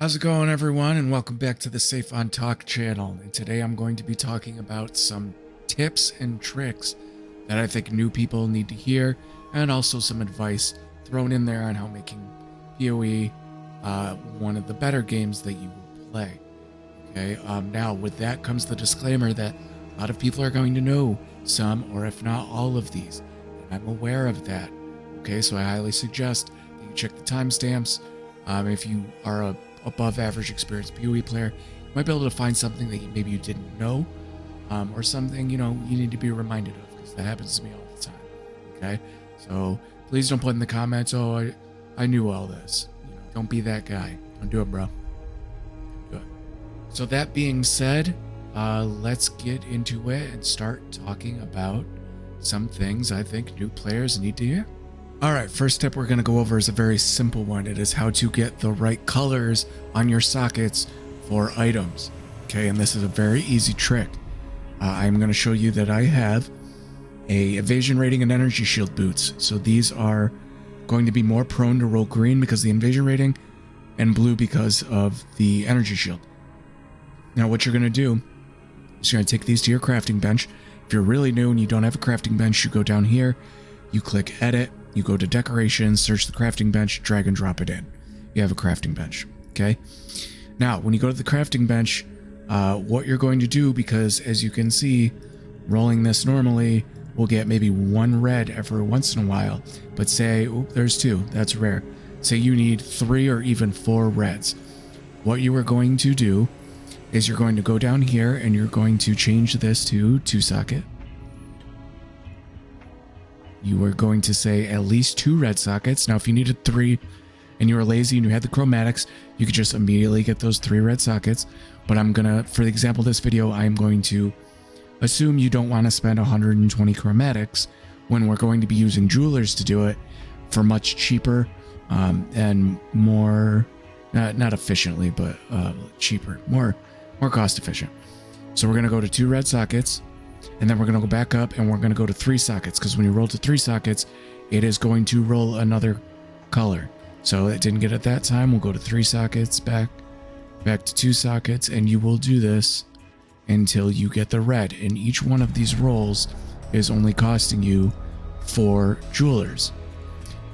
How's it going, everyone, and welcome back to the Safe on Talk channel. And today I'm going to be talking about some tips and tricks that I think new people need to hear, and also some advice thrown in there on how making POE one of the better games that you will play. Okay, now with that comes the disclaimer that a lot of people are going to know some, or if not all of these, and I'm aware of that. Okay, so I highly suggest that you check the timestamps. If you are a above average experienced POE player, you might be able to find something that maybe you didn't know, or something you need to be reminded of, because that happens to me all the time. Okay, so please don't put in the comments, "Oh, I knew all this." Don't be that guy. Don't do it, bro. Don't do it. So that being said, let's get into it and start talking about some things I think new players need to hear. All right, first tip we're going to go over is a very simple one. It is how to get the right colors on your sockets for items. Okay, and this is a very easy trick. I'm going to show you that I have a evasion rating and energy shield boots. So these are going to be more prone to roll green because of the invasion rating, and blue because of the energy shield. Now what you're going to do is you're going to take these to your crafting bench. If you're really new and you don't have a crafting bench, you go down here, you click edit, you go to decorations, search the crafting bench, drag and drop it in. You have a crafting bench. Okay. Now, when you go to the crafting bench, what you're going to do, because as you can see, rolling this normally will get maybe one red every once in a while, but say, oh, there's two, that's rare. Say you need 3 or even 4 reds. What you are going to do is you're going to go down here and you're going to change this to 2 socket. You are going to say at least 2 red sockets. Now, if you needed 3 and you were lazy and you had the chromatics, you could just immediately get those 3 red sockets. But I'm gonna, for the example of this video, I'm going to assume you don't want to spend 120 chromatics when we're going to be using jewelers to do it for much cheaper and more, not efficiently, but cheaper, more cost efficient. So we're gonna go to 2 red sockets. And then we're going to go back up and we're going to go to 3 sockets, because when you roll to 3 sockets, it is going to roll another color. So it didn't get it that time. We'll go to 3 sockets, back to 2 sockets, and you will do this until you get the red. And each one of these rolls is only costing you 4 jewelers.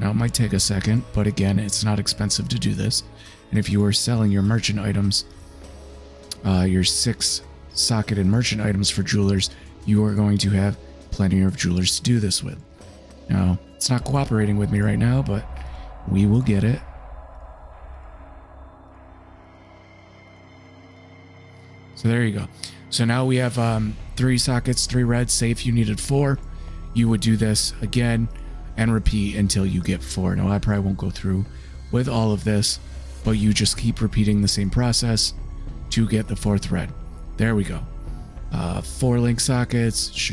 Now it might take a second, but again, it's not expensive to do this. And if you are selling your merchant items, your 6 socketed merchant items for jewelers, you are going to have plenty of jewelers to do this with. Now, it's not cooperating with me right now, but we will get it. So there you go. So now we have 3 sockets, 3 reds. Say if you needed 4, you would do this again and repeat until you get 4. Now, I probably won't go through with all of this, but you just keep repeating the same process to get the 4th red. There we go. 4 link sockets.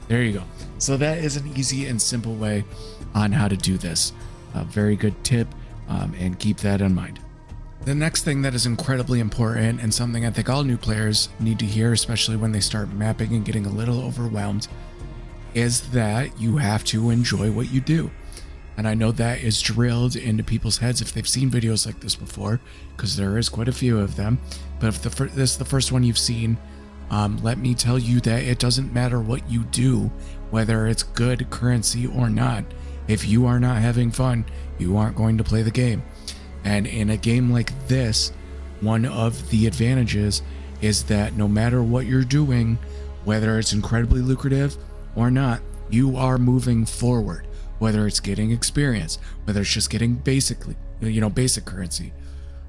There you go. So that is an easy and simple way on how to do this. A very good tip, and keep that in mind. The next thing that is incredibly important, and something I think all new players need to hear, especially when they start mapping and getting a little overwhelmed, is that you have to enjoy what you do. And I know that is drilled into people's heads if they've seen videos like this before, because there is quite a few of them. But if this is the first one you've seen, let me tell you that it doesn't matter what you do, whether it's good currency or not. If you are not having fun, you aren't going to play the game. And in a game like this, one of the advantages is that no matter what you're doing, whether it's incredibly lucrative or not, you are moving forward. Whether it's getting experience, whether it's just getting basic currency,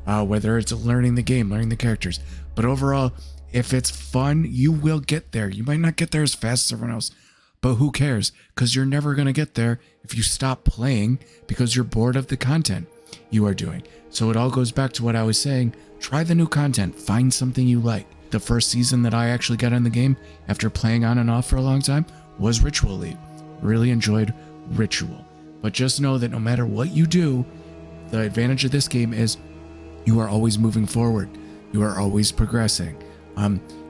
whether it's learning the game, learning the characters. But overall, if it's fun, you will get there. You might not get there as fast as everyone else, but who cares? Because you're never going to get there if you stop playing because you're bored of the content you are doing. So it all goes back to what I was saying. Try the new content. Find something you like. The first season that I actually got in the game after playing on and off for a long time was Ritual League. Really enjoyed Ritual. But just know that no matter what you do, the advantage of this game is you are always moving forward. You are always progressing.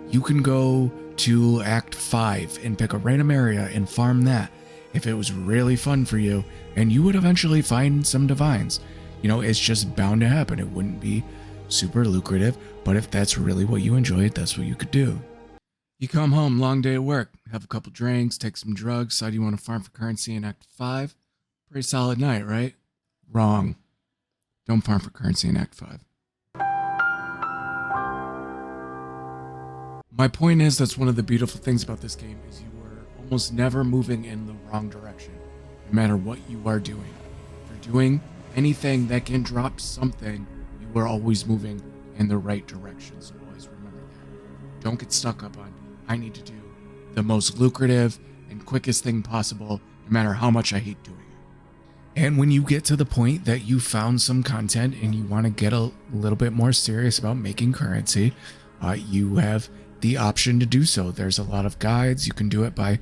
You can go to Act 5 and pick a random area and farm that. if it was really fun for you, and you would eventually find some divines. It's just bound to happen. It wouldn't be super lucrative, but if that's really what you enjoyed, that's what you could do. You come home, long day at work, have a couple drinks, take some drugs, decide you want to farm for currency in Act 5. Pretty solid night, right? Wrong. Don't farm for currency in Act 5. My point is, that's one of the beautiful things about this game, is you were almost never moving in the wrong direction, no matter what you are doing. If you're doing anything that can drop something, you are always moving in the right direction, so always remember that. Don't get stuck up on, I need to do the most lucrative and quickest thing possible, no matter how much I hate doing it. And when you get to the point that you found some content and you want to get a little bit more serious about making currency, you have the option to do so. There's a lot of guides. You can do it by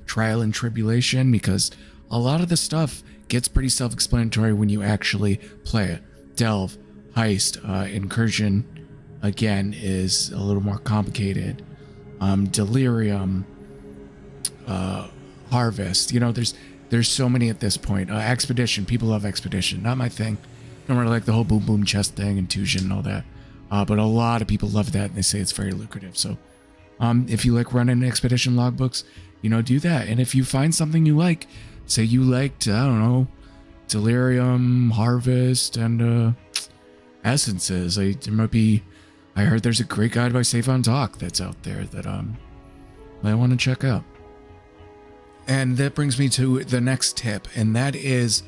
trial and tribulation, because a lot of the stuff gets pretty self-explanatory when you actually play it. Delve, heist, incursion, again, is a little more complicated. Delirium, harvest, there's so many at this point. Expedition, people love expedition, not my thing. I don't really like the whole boom boom chest thing, intrusion and all that. But a lot of people love that, and they say it's very lucrative. So if you like running expedition logbooks, do that. And if you find something you like, say you liked, I don't know, delirium, harvest, and essences. There might be, I heard there's a great guide by Safe on Talk that's out there that I want to check out. And that brings me to the next tip, and that is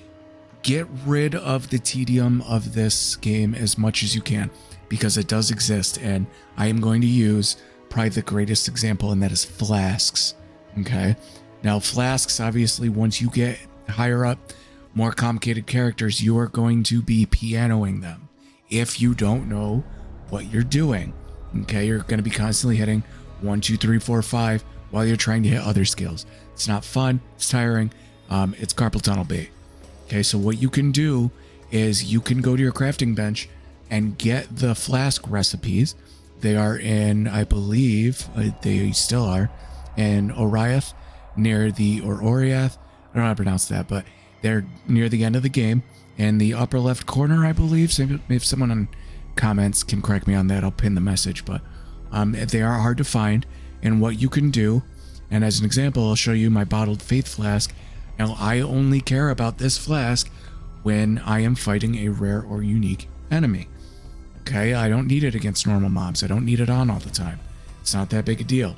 get rid of the tedium of this game as much as you can, because it does exist, and I am going to use probably the greatest example, and that is Flasks. Okay, now Flasks, obviously, once you get higher up, more complicated characters, you are going to be pianoing them if you don't know what you're doing. Okay, you're going to be constantly hitting 1, 2, 3, 4, 5 while you're trying to hit other skills. It's not fun, it's tiring, it's carpal tunnel bait. Okay, so what you can do is you can go to your crafting bench and get the flask recipes. They are in, I believe, they still are, in Oriath, near the, or Oriath, I don't know how to pronounce that, but they're near the end of the game, in the upper left corner, I believe. So if someone on comments can correct me on that, I'll pin the message, but they are hard to find. And what you can do, and as an example, I'll show you my bottled faith flask. Now, I only care about this flask when I am fighting a rare or unique enemy. Okay, I don't need it against normal mobs. I don't need it on all the time. It's not that big a deal.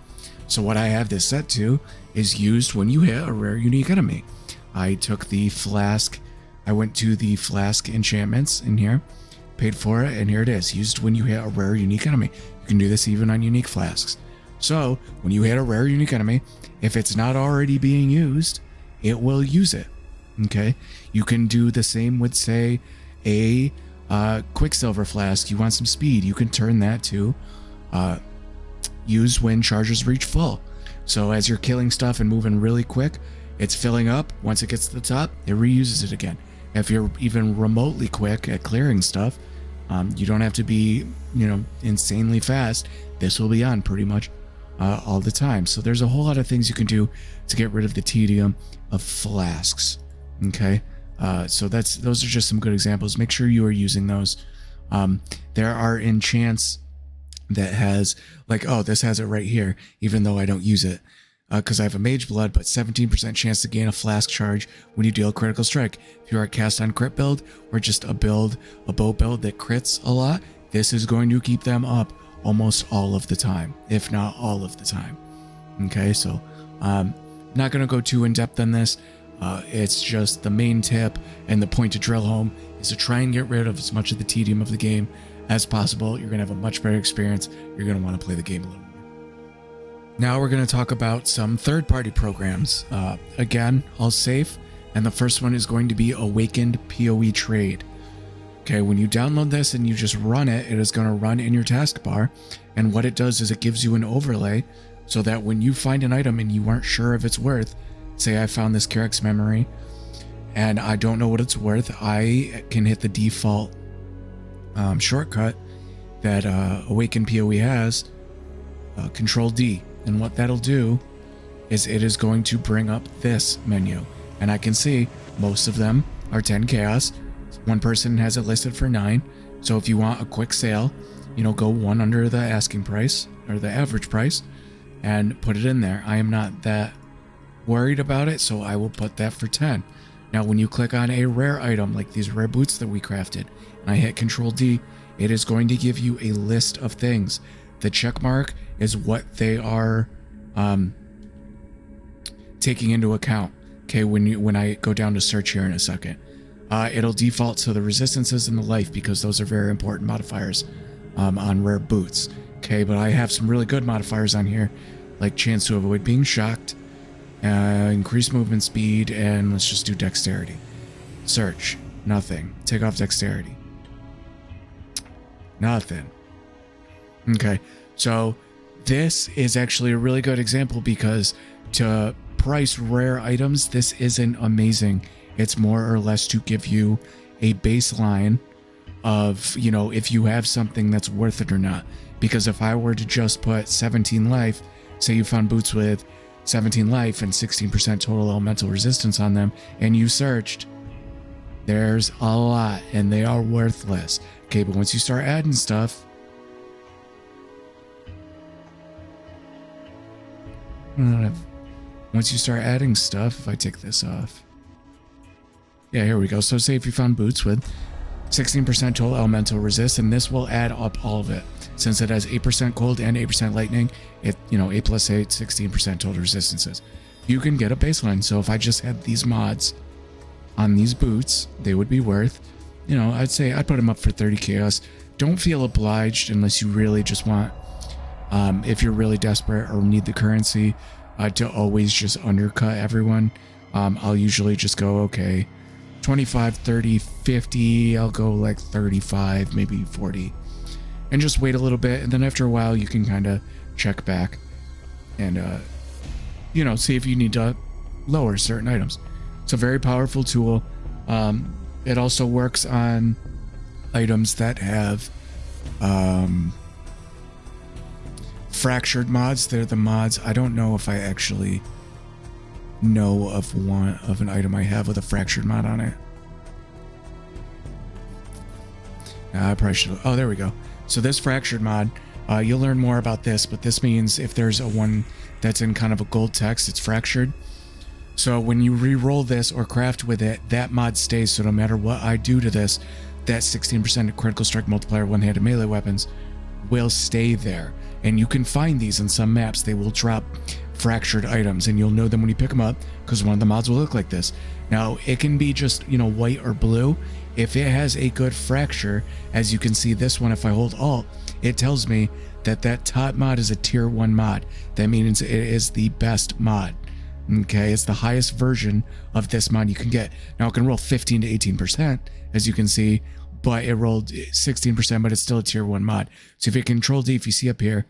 So what I have this set to is used when you hit a rare unique enemy. I took the flask, I went to the flask enchantments in here, paid for it, and here it is, used when you hit a rare unique enemy. You can do this even on unique flasks. So when you hit a rare unique enemy, if it's not already being used, it will use it. Okay, you can do the same with, say, a Quicksilver flask. You want some speed, you can turn that to use when charges reach full. So as you're killing stuff and moving really quick, it's filling up. Once it gets to the top, it reuses it again. If you're even remotely quick at clearing stuff, you don't have to be, insanely fast. This will be on pretty much all the time. So there's a whole lot of things you can do to get rid of the tedium of flasks. Okay, so those are just some good examples. Make sure you are using those. There are enchants that has, like, oh, this has it right here, even though I don't use it because I have a mage blood, but 17% chance to gain a flask charge when you deal critical strike. If you are a cast on crit build, or just a bow build that crits a lot, this is going to keep them up almost all of the time, if not all of the time. Okay, so not going to go too in depth on this. It's just the main tip and the point to drill home is to try and get rid of as much of the tedium of the game as possible. You're going to have a much better experience. You're going to want to play the game a little more. Now we're going to talk about some third-party programs. Again, all safe. And the first one is going to be Awakened POE Trade. Okay, when you download this and you just run it, it is going to run in your taskbar. And what it does is it gives you an overlay so that when you find an item and you aren't sure if it's worth, say I found this Carex memory and I don't know what it's worth, I can hit the default shortcut that Awakened POE has, Control D. And what that'll do is it is going to bring up this menu. And I can see most of them are 10 chaos. One person has it listed for 9. So if you want a quick sale, you know, go one under the asking price or the average price and put it in there. I am not that worried about it, so I will put that for 10. Now, when you click on a rare item like these rare boots that we crafted, and I hit Control D, it is going to give you a list of things. The check mark is what they are taking into account. Okay, when I go down to search here in a second, it'll default to the resistances and the life because those are very important modifiers on rare boots. Okay, but I have some really good modifiers on here, like chance to avoid being shocked, increase movement speed, and let's just do dexterity. Search, nothing. Take off dexterity. Nothing. Okay, so this is actually a really good example because to price rare items, this isn't amazing. It's more or less to give you a baseline of, you know, if you have something that's worth it or not. Because if I were to just put 17 life, say you found boots with 17 life and 16% total elemental resistance on them, and you searched, there's a lot and they are worthless. Okay, but once you start adding stuff, once you start adding stuff, if I take this off, yeah, here we go. So say if you found boots with 16% total elemental resist, and this will add up all of it. Since it has 8% cold and 8% lightning, it, you know, 8 plus 8, 16% total resistances. You can get a baseline. So if I just had these mods on these boots, they would be worth, you know, I'd say I'd put them up for 30 chaos. Don't feel obliged unless you really just want, if you're really desperate or need the currency, to always just undercut everyone. I'll usually just go, okay, 25, 30, 50, I'll go like 35, maybe 40, and just wait a little bit. And then after a while, you can kind of check back and, you know, see if you need to lower certain items. It's a very powerful tool. It also works on items that have fractured mods. They're the mods. I don't know if I actually know of an item I have with a fractured mod on it. I probably should. Oh, there we go. So this fractured mod, you'll learn more about this, but this means if there's a one that's in kind of a gold text, it's fractured. So when you re-roll this or craft with it, that mod stays. So no matter what I do to this, that 16% critical strike multiplier one-handed melee weapons will stay there. And you can find these in some maps. They will drop fractured items, and you'll know them when you pick them up because one of the mods will look like this. Now, it can be just, you know, white or blue. If it has a good fracture, as you can see this one, if I hold Alt, it tells me that that top mod is a tier 1 mod. That means it is the best mod. Okay, it's the highest version of this mod you can get. Now, it can roll 15 to 18%, as you can see, but it rolled 16%, but it's still a tier 1 mod. So if you Control D, if you see up here,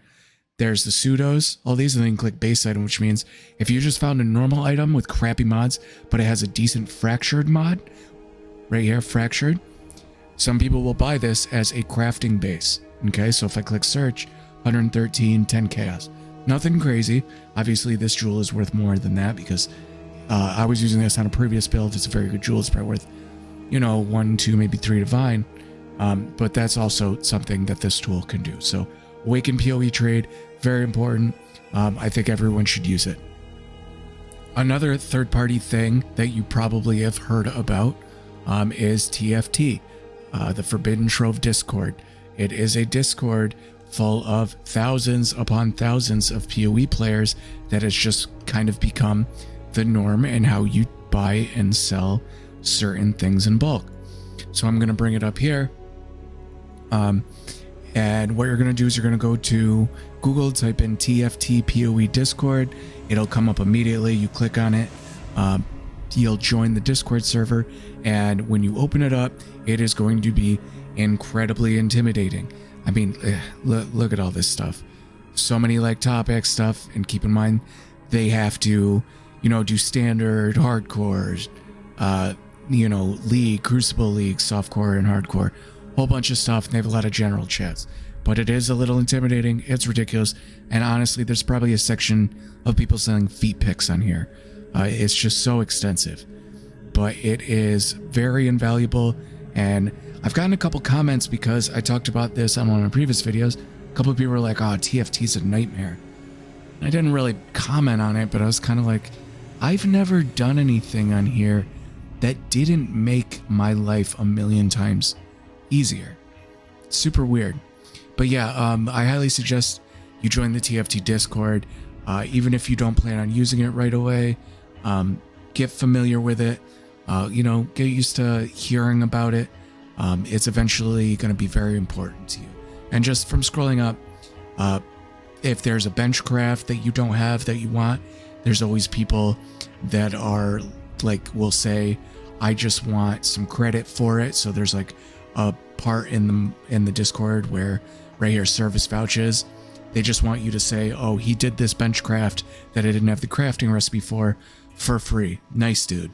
there's the pseudos, all these, and then you can click base item, which means if you just found a normal item with crappy mods, but it has a decent fractured mod, right here, fractured, some people will buy this as a crafting base. Okay, so if I click search, 113, 10 chaos. Nothing crazy. Obviously, this jewel is worth more than that because I was using this on a previous build. It's a very good jewel. It's probably worth, you know, 1, 2, maybe 3 divine. But that's also something that this tool can do. So Awaken POE Trade, very important. I think everyone should use it. Another third-party thing that you probably have heard about is TFT, the Forbidden Trove Discord. It is a Discord full of thousands upon thousands of POE players that has just kind of become the norm in how you buy and sell certain things in bulk. So I'm going to bring it up here. And what you're going to do is you're going to go to Google, type in TFT POE Discord. It'll come up immediately. You click on it. You'll join the Discord server. And when you open it up, it is going to be incredibly intimidating. I mean, look at all this stuff. So many like topic stuff. And keep in mind, they have to, you know, do standard, hardcore, you know, league, crucible league, softcore and hardcore. Whole bunch of stuff, and they have a lot of general chats. but it is a little intimidating. It's ridiculous. And honestly, there's probably a section of people selling feet pics on here. It's just so extensive, but it is very invaluable. And I've gotten a couple comments because I talked about this on one of my previous videos. A couple of people were like, oh, TFT's a nightmare. I didn't really comment on it, but I was kind of like, I've never done anything on here that didn't make my life a million times easier. Super weird. But yeah, I highly suggest you join the TFT Discord. Even if you don't plan on using it right away, get familiar with it. Get used to hearing about it. It's eventually going to be very important to you. And just from scrolling up, if there's a benchcraft that you don't have that you want, there's always people that are like, will say, I just want some credit for it. So there's like a part in the Discord where right here, service vouchers, they just want you to say, oh, he did this benchcraft that I didn't have the crafting recipe for free. Nice dude.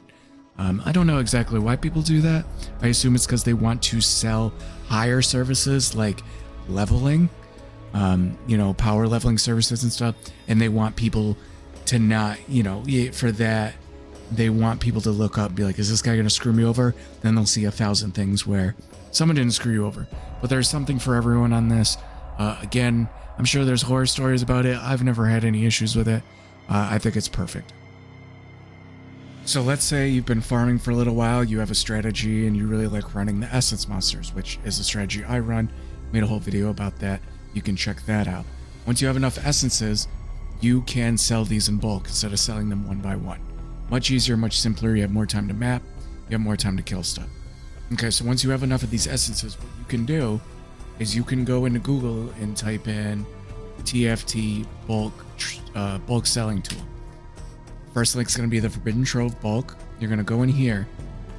I don't know exactly why people do that. I assume it's because they want to sell higher services like leveling, power leveling services and stuff. And they want people to not, for that, they want people to look up and be like, is this guy going to screw me over? Then they'll see 1,000 things where someone didn't screw you over. But there's something for everyone on this. Again, I'm sure there's horror stories about it. I've never had any issues with it. I think it's perfect. So let's say you've been farming for a little while, you have a strategy, and you really like running the essence monsters, which is a strategy I run. Made a whole video about that. You can check that out. Once you have enough essences, you can sell these in bulk instead of selling them one by one. Much easier, much simpler. You have more time to map. You have more time to kill stuff. Okay, so once you have enough of these essences, what you can do is you can go into Google and type in TFT bulk selling tool. First link's going to be the Forbidden Trove bulk. You're going to go in here.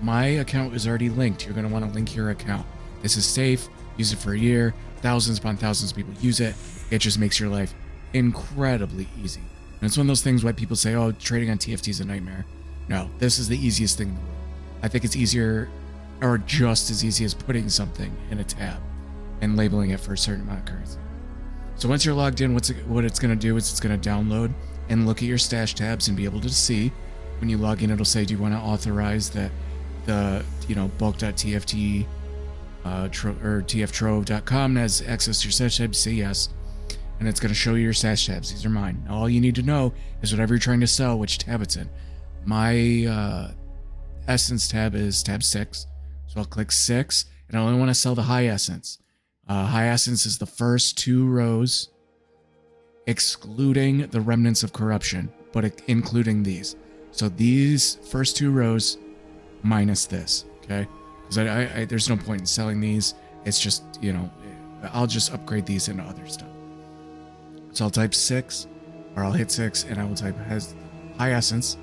My account is already linked. You're going to want to link your account. This is safe. Use it for a year. Thousands upon thousands of people use it. It just makes your life incredibly easy. And it's one of those things why people say, oh, trading on TFT is a nightmare. No, this is the easiest thing in the world. I think it's easier or just as easy as putting something in a tab and labeling it for a certain amount of currency. So once you're logged in, what it's going to do is it's going to download and look at your stash tabs and be able to see. When you log in, it'll say, do you want to authorize the bulk.tft or tftrove.com has access to your stash tabs? Say yes. And it's going to show you your stash tabs. These are mine. Now, all you need to know is whatever you're trying to sell, which tab it's in. My essence tab is tab 6. So I'll click 6, and I only want to sell the high essence. High essence is the first 2 rows, excluding the remnants of corruption, but including these. So these first 2 rows minus this, okay? Because there's no point in selling these. It's just, I'll just upgrade these into other stuff. So I'll type 6, or I'll hit 6, and I will type has high essence,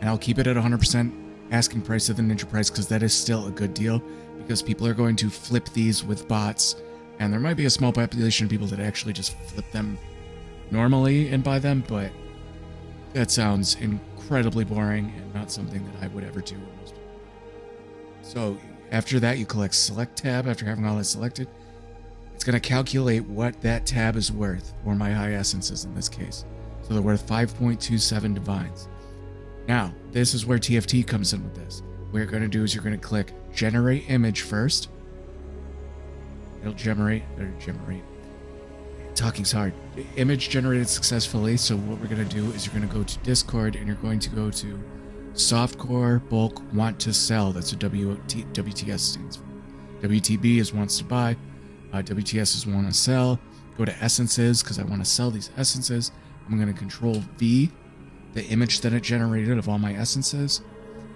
and I'll keep it at 100% asking price of the ninja price, because that is still a good deal, because people are going to flip these with bots, and there might be a small population of people that actually just flip them normally and buy them, but that sounds incredibly boring and not something that I would ever do with most people. So after that, you click select tab. After having all that selected, it's going to calculate what that tab is worth, or my high essences in this case. So they're worth 5.27 divines. Now, this is where TFT comes in with this. What you're going to do is you're going to click generate image first. It'll generate. Talking's hard. Image generated successfully. So what we're going to do is you're going to go to Discord, and you're going to go to softcore bulk want to sell. That's what WTS stands for. WTB is wants to buy. WTS is want to sell. Go to essences, because I want to sell these essences. I'm going to control V, the image that it generated of all my essences.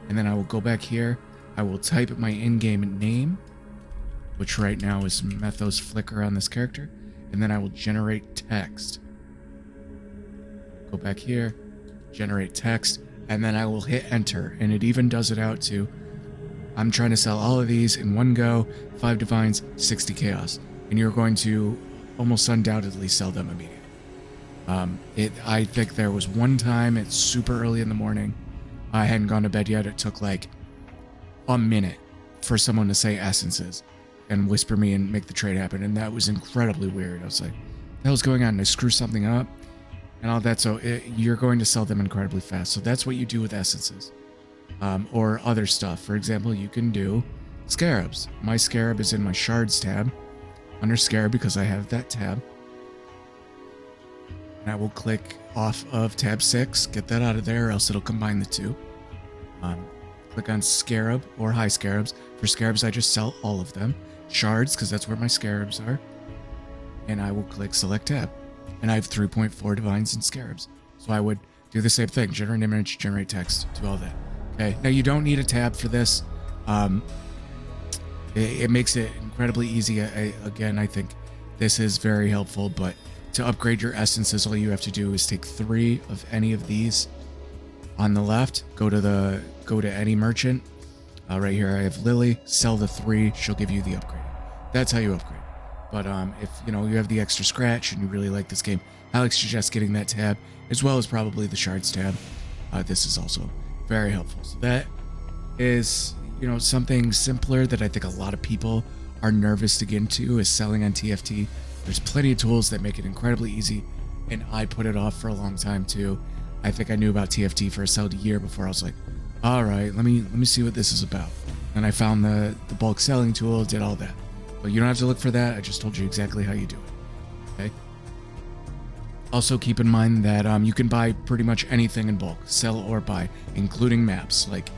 And then I will go back here. I will type my in-game name, which right now is MethosFlicker on this character. And then I will generate text. Go back here, generate text, and then I will hit enter. And it even does it out to, I'm trying to sell all of these in one go, 5 divines, 60 chaos. And you're going to almost undoubtedly sell them immediately. I think there was one time, it's super early in the morning. I hadn't gone to bed yet. It took like a minute for someone to say essences. and whisper me and make the trade happen. And that was incredibly weird. I was like, what the hell's going on? Did I screw something up? And all that. So you're going to sell them incredibly fast. So that's what you do with essences, or other stuff. For example, you can do scarabs. My scarab is in my shards tab under scarab because I have that tab. And I will click off of tab 6, get that out of there, or else it'll combine the two. Click on scarab or high scarabs. For scarabs, I just sell all of them. Shards, because that's where my scarabs are. And I will click select tab. And I have 3.4 divines and scarabs. So I would do the same thing. Generate image, generate text, do all that. Okay, now you don't need a tab for this. It makes it incredibly easy. Again, I think this is very helpful, but to upgrade your essences, all you have to do is take 3 of any of these on the left, go to any merchant. Right here I have Lily, sell the 3, she'll give you the upgrade. That's how you upgrade. But if you have the extra scratch and you really like this game, I like suggest getting that tab as well as probably the shards tab. This is also very helpful. So that is something simpler that I think a lot of people are nervous to get into is selling on TFT. There's plenty of tools that make it incredibly easy, and I put it off for a long time too. I think I knew about TFT for a solid year before I was like, all right, let me see what this is about. And I found the bulk selling tool, did all that. But you don't have to look for that. I just told you exactly how you do it. Okay. Also keep in mind that you can buy pretty much anything in bulk, sell or buy, including maps. Like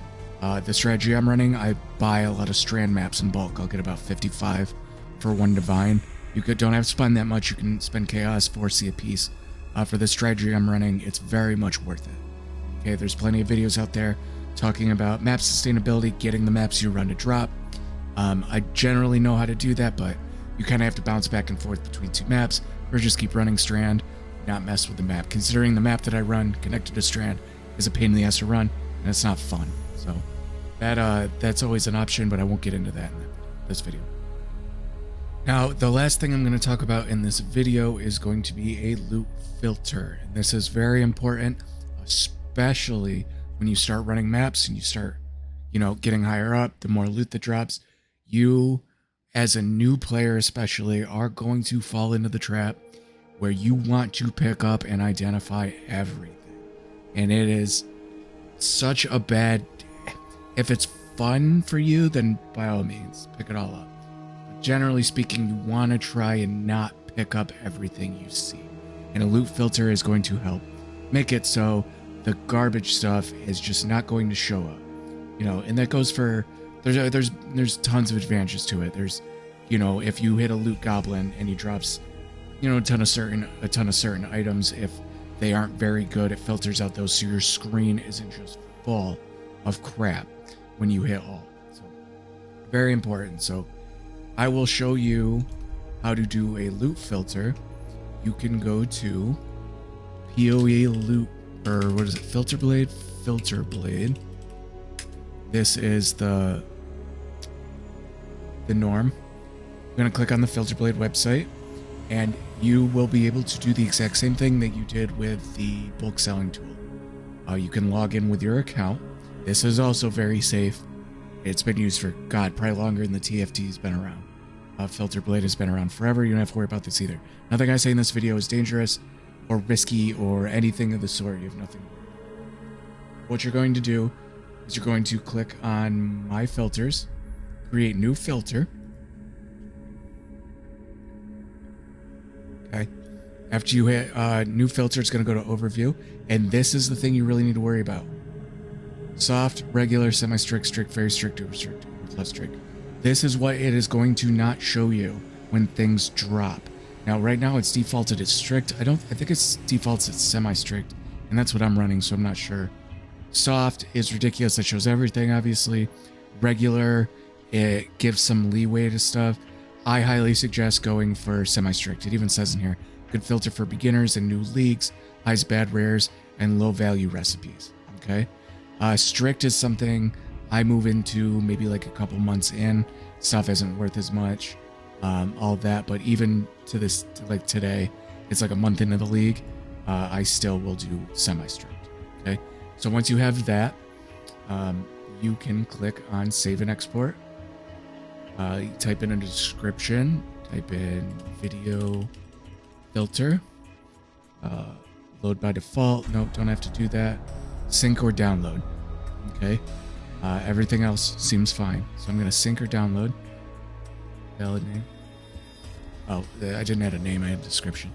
the strategy I'm running, I buy a lot of strand maps in bulk. I'll get about 55 for 1 divine. You don't have to spend that much. You can spend chaos, 4C a piece. For the strategy I'm running, it's very much worth it. Okay, there's plenty of videos out there talking about map sustainability, getting the maps you run to drop. I generally know how to do that, but you kind of have to bounce back and forth between 2 maps, or just keep running strand, not mess with the map. Considering the map that I run connected to strand is a pain in the ass to run, and it's not fun. So that's always an option, but I won't get into that in this video. Now, the last thing I'm going to talk about in this video is going to be a loot filter. And this is very important, especially when you start running maps and you start, getting higher up, the more loot that drops. You, as a new player especially, are going to fall into the trap where you want to pick up and identify everything. And it is such a bad... If it's fun for you, then by all means, pick it all up. Generally speaking, you want to try and not pick up everything you see. And a loot filter is going to help make it so the garbage stuff is just not going to show up. And that goes for... There's tons of advantages to it. There's, if you hit a loot goblin and he drops, a ton of certain items, if they aren't very good, it filters out those so your screen isn't just full of crap when you hit all. So, very important. So, I will show you how to do a loot filter. You can go to POE loot, or what is it? Filter blade. This is the norm. I'm going to click on the filter blade website, and you will be able to do the exact same thing that you did with the bulk selling tool. You can log in with your account. This is also very safe. It's been used for, probably longer than the TFT has been around. Filter blade has been around forever. You don't have to worry about this either. Nothing I say in this video is dangerous or risky or anything of the sort. You have nothing to worry about. What you're going to do is you're going to click on My Filters, create New Filter. Okay. After you hit New Filter, it's going to go to Overview. And this is the thing you really need to worry about. Soft, regular, semi-strict, strict, very strict, over strict, over plus strict. This is what it is going to not show you when things drop. Now, right now it's defaulted as strict. I think it's defaults as semi-strict, and that's what I'm running, so I'm not sure. Soft is ridiculous. That shows everything, obviously. Regular, it gives some leeway to stuff. I highly suggest going for semi-strict. It even says in here, good filter for beginners and new leagues, highs bad rares, and low-value recipes. Okay? Strict is something I move into maybe like a couple months in. Stuff isn't worth as much, all that. But even to like today, it's like a month into the league, I still will do semi-strict. Okay, so once you have that, you can click on Save and Export. You type in a description, type in video filter, load by default. Nope, don't have to do that. Sync or download. Okay. Everything else seems fine. So I'm going to sync or download. Valid name. Oh, I didn't add a name, I had a description.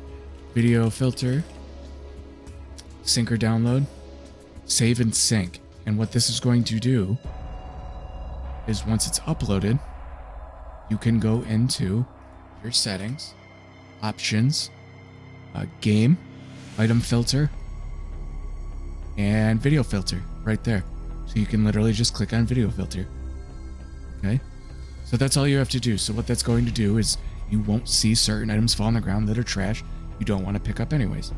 Video filter. Sync or download. Save and sync. And what this is going to do is once it's uploaded, you can go into your settings, options, game, item filter, and video filter right there. So you can literally just click on video filter. Okay. So that's all you have to do. So what that's going to do is you won't see certain items fall on the ground that are trash you don't want to pick up anyways.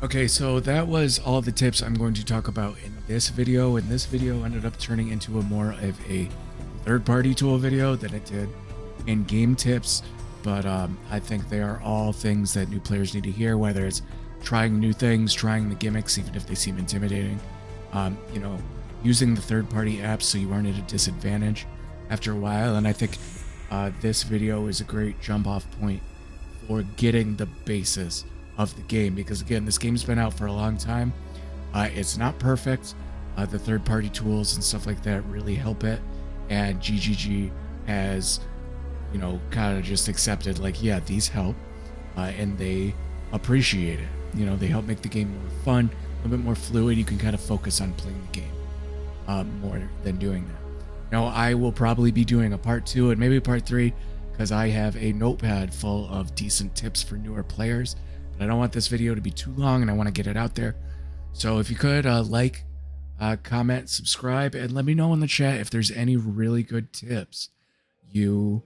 Okay, so that was all the tips I'm going to talk about in this video. And this video ended up turning into a more of a third-party tool video than it did in-game tips. But I think they are all things that new players need to hear, whether it's trying new things, trying the gimmicks, even if they seem intimidating. You know, using the third-party apps so you aren't at a disadvantage after a while. And I think this video is a great jump-off point for getting the basis of the game, because again, this game's been out for a long time. It's not perfect. The third-party tools and stuff like that really help it, and GGG has, you know, kind of just accepted, like, yeah, these help, and they appreciate it. You know, they help make the game more fun, a little bit more fluid. You can kind of focus on playing the game more than doing that. Now, I will probably be doing a part 2 and maybe a part 3, because I have a notepad full of decent tips for newer players. But I don't want this video to be too long, and I want to get it out there. So if you could like, comment, subscribe, and let me know in the chat if there's any really good tips you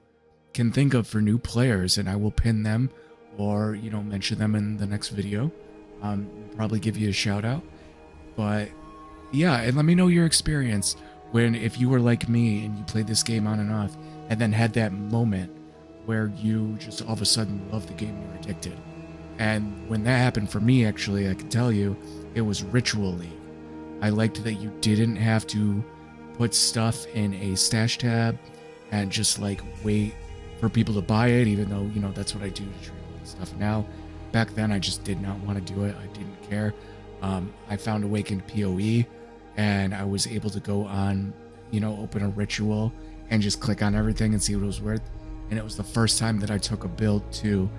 can think of for new players, and I will pin them or, you know, mention them in the next video. Probably give you a shout out. But yeah, and let me know your experience when, if you were like me and you played this game on and off and then had that moment where you just all of a sudden loved the game and you were addicted. And when that happened for me, actually, I can tell you, it was Ritual League. I liked that you didn't have to put stuff in a stash tab and just like wait for people to buy it, even though, you know, that's what I do to trade a lot of stuff now. Back then, I just did not want to do it. I didn't care. I found Awakened POE, and I was able to go on, you know, open a ritual and just click on everything and see what it was worth. And it was the first time that I took a build to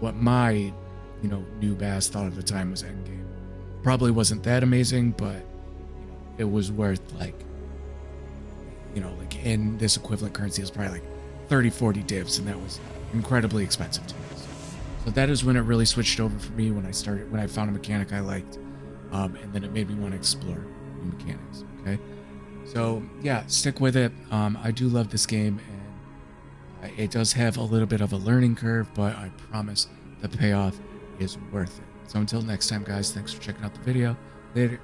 what my, you know, noob ass thought at the time was endgame. Probably wasn't that amazing, but, you know, it was worth, like, you know, like in this equivalent currency, it was probably like 30, 40 divs, and that was incredibly expensive to me. So that is when it really switched over for me, when I found a mechanic I liked, and then it made me want to explore new mechanics. Okay, so yeah, stick with it. I do love this game, and it does have a little bit of a learning curve, but I promise the payoff is worth it. So until next time, guys, thanks for checking out the video. Later.